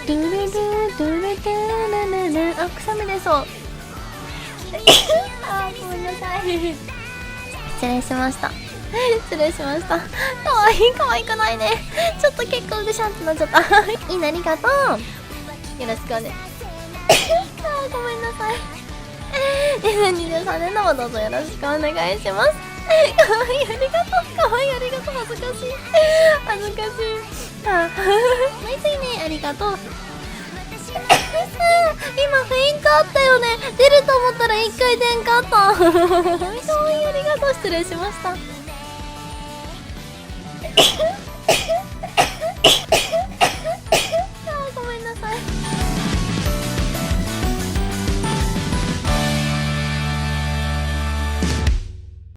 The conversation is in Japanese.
ドゥルルドゥルドゥルルル、あ、くしゃみ出そう。あ、ごめんなさい。失礼しました。失礼しました。かわいい、かわいくないね。ちょっと結構ぐしゃんってなっちゃった。いいね、ありがとう。よろしくおね。あ、ごめんなさい。2023年度もどうぞよろしくお願いします。かわいい、ありがとう。かわいい、ありがとう。恥ずかしい。恥ずかしい。あ、ナイスいいね、ありがとう。今フェインクあったよね。出ると思ったら一回出んかった。かわいい、ありがとう。失礼しました。